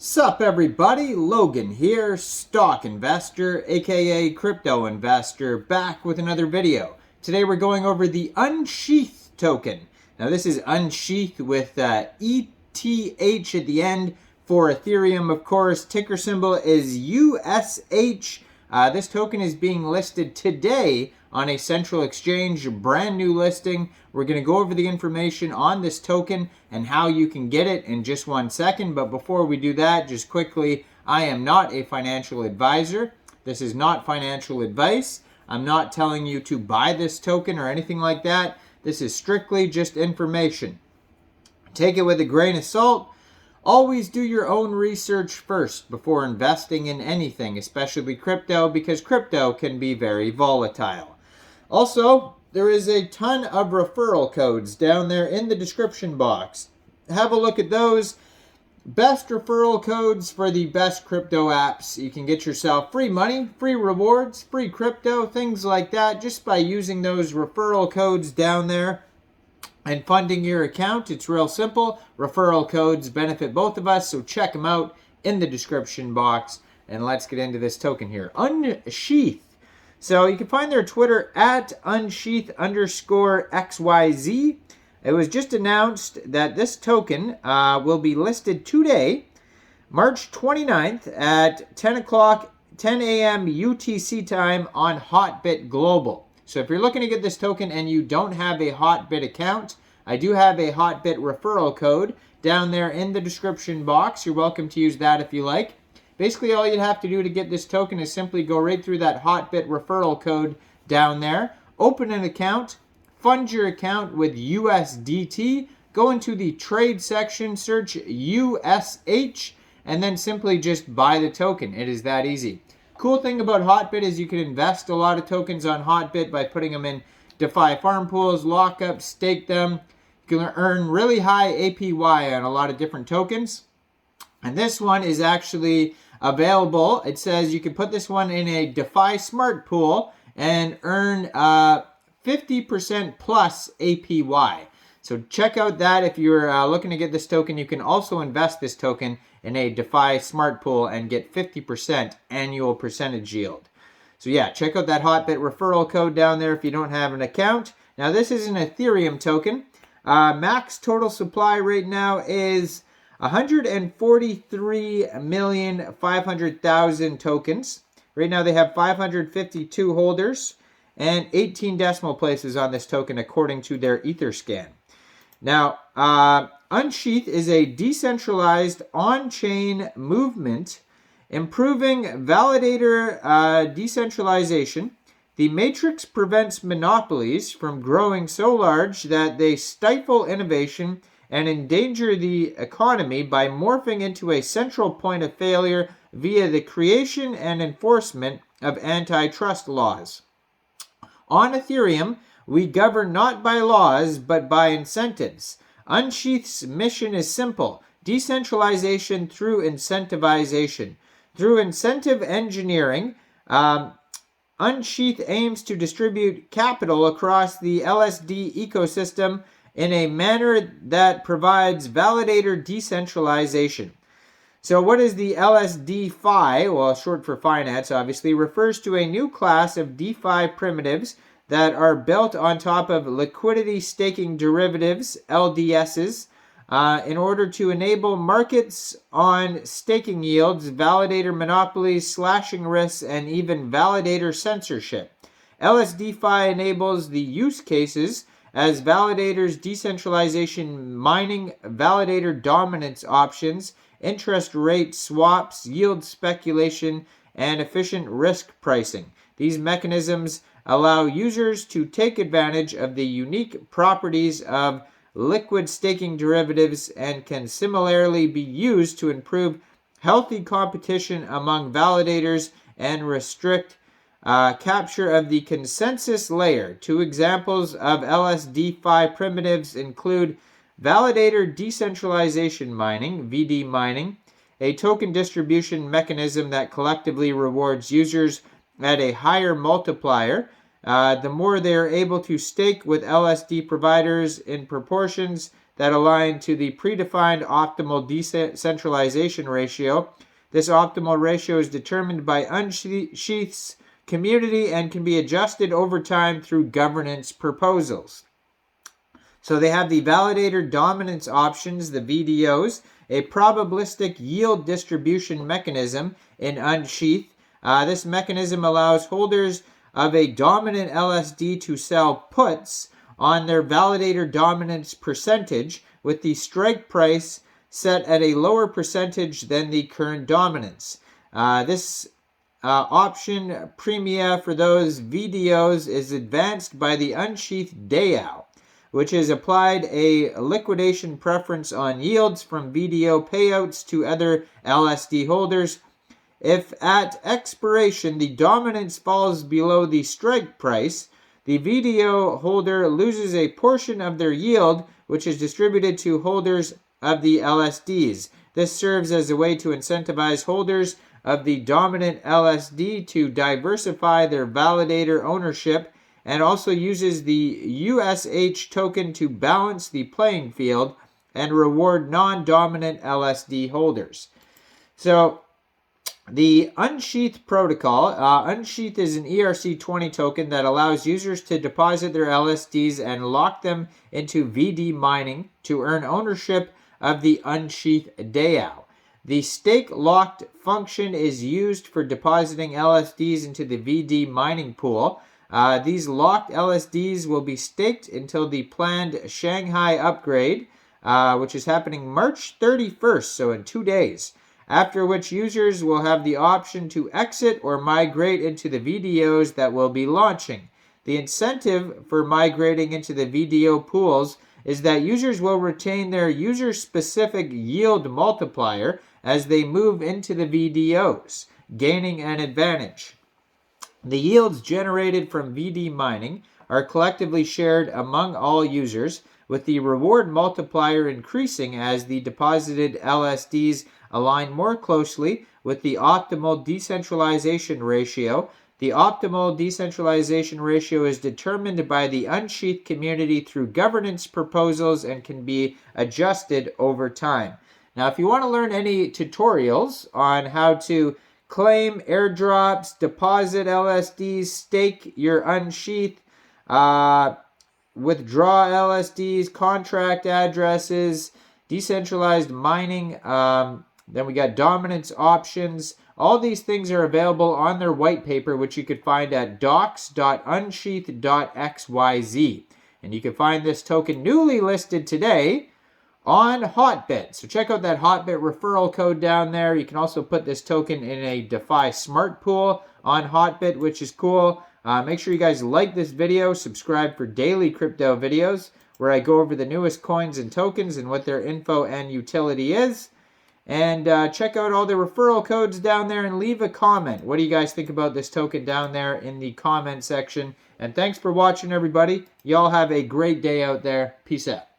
Sup everybody, Logan here, stock investor, aka crypto investor, back with another video. Today we're going over the unshETH token. Now this is unshETH with ETH at the end for Ethereum, of course. Ticker symbol is USH. This token is being listed today on a central exchange, brand new listing. We're going to go over the information on this token and how you can get it in just 1 second. But before we do that, just quickly, I am not a financial advisor. This is not financial advice. I'm not telling you to buy this token or anything like that. This is strictly just information. Take it with a grain of salt. Always do your own research first before investing in anything, especially crypto, because crypto can be very volatile. Also, there is a ton of referral codes down there in the description box. Have a look at those. Best referral codes for the best crypto apps. You can get yourself free money, free rewards, free crypto, things like that, just by using those referral codes down there and funding your account. It's real simple. Referral codes benefit both of us, so check them out in the description box. And let's get into this token here. unshETH. So you can find their Twitter at unshETH_XYZ. It was just announced that this token will be listed today, March 29th at 10 a.m. UTC time on HOTBIT Global. So if you're looking to get this token and you don't have a HOTBIT account, I do have a HOTBIT referral code down there in the description box. You're welcome to use that if you like. Basically, all you'd have to do to get this token is simply go right through that HOTBIT referral code down there, open an account, fund your account with USDT, go into the trade section, search USH, and then simply just buy the token. It is that easy. Cool thing about HOTBIT is you can invest a lot of tokens on HOTBIT by putting them in DeFi farm pools, lock up, stake them. You can earn really high APY on a lot of different tokens. And this one is actually available. It says you can put this one in a DeFi smart pool and earn 50% plus APY. So check out that. If you're looking to get this token, you can also invest this token in a DeFi smart pool and get 50% annual percentage yield. So yeah, check out that HOTBIT referral code down there if you don't have an account. Now this is an Ethereum token. Max total supply right now is 143,500,000 tokens. Right now they have 552 holders and 18 decimal places on this token according to their Etherscan. Now, unshETH is a decentralized on-chain movement improving validator decentralization. The matrix prevents monopolies from growing so large that they stifle innovation and endanger the economy by morphing into a central point of failure via the creation and enforcement of antitrust laws. On Ethereum, we govern not by laws, but by incentives. unshETH's mission is simple: decentralization through incentivization. Through incentive engineering, unshETH aims to distribute capital across the LSD ecosystem in a manner that provides validator decentralization. So what is the LSD-Fi? Well, short for finance, obviously, refers to a new class of DeFi primitives that are built on top of liquidity staking derivatives, LDSs, in order to enable markets on staking yields, validator monopolies, slashing risks, and even validator censorship. LSD-Fi enables the use cases as validators, decentralization mining, validator dominance options, interest rate swaps, yield speculation, and efficient risk pricing. These mechanisms allow users to take advantage of the unique properties of liquid staking derivatives and can similarly be used to improve healthy competition among validators and restrict capture of the consensus layer. Two examples of LSD-Fi primitives include validator decentralization mining, VD mining, a token distribution mechanism that collectively rewards users at a higher multiplier. The more they are able to stake with LSD providers in proportions, that align to the predefined optimal decentralization ratio. This optimal ratio is determined by unshETH's community and can be adjusted over time through governance proposals. So they have the validator dominance options, the VDOs, a probabilistic yield distribution mechanism in unshETH. This mechanism allows holders of a dominant LSD to sell puts on their validator dominance percentage, with the strike price set at a lower percentage than the current dominance. This option premia for those VDOs is advanced by the unshETH DAO, which has applied a liquidation preference on yields from VDO payouts to other LSD holders. If at expiration the dominance falls below the strike price, the VDO holder loses a portion of their yield, which is distributed to holders of the LSDs. This serves as a way to incentivize holders of the dominant LSD to diversify their validator ownership, and also uses the USH token to balance the playing field and reward non-dominant LSD holders. So the unshETH protocol, unshETH is an ERC20 token that allows users to deposit their LSDs and lock them into VD mining to earn ownership of the unshETH DAO. The stake locked function is used for depositing LSDs into the VD mining pool. These locked LSDs will be staked until the planned Shanghai upgrade, which is happening March 31st, so in 2 days, after which users will have the option to exit or migrate into the VDOs that will be launching. The incentive for migrating into the VDO pools is that users will retain their user-specific yield multiplier as they move into the VDOs, gaining an advantage. The yields generated from VD mining are collectively shared among all users, with the reward multiplier increasing as the deposited LSDs align more closely with the optimal decentralization ratio. The optimal decentralization ratio is determined by the unshETH community through governance proposals and can be adjusted over time. Now, if you want to learn any tutorials on how to claim airdrops, deposit LSDs, stake your unshETH, withdraw LSDs, contract addresses, decentralized mining, then we got dominance options. All these things are available on their white paper, which you could find at docs.unshETH.xyz. And you can find this token newly listed today on HOTBIT. So check out that HOTBIT referral code down there. You can also put this token in a DeFi smart pool on HOTBIT, which is cool. Make sure you guys like this video, subscribe for daily crypto videos where I go over the newest coins and tokens and what their info and utility is. And check out all the referral codes down there and leave a comment. What do you guys think about this token down there in the comment section? And thanks for watching, everybody. Y'all have a great day out there. Peace out.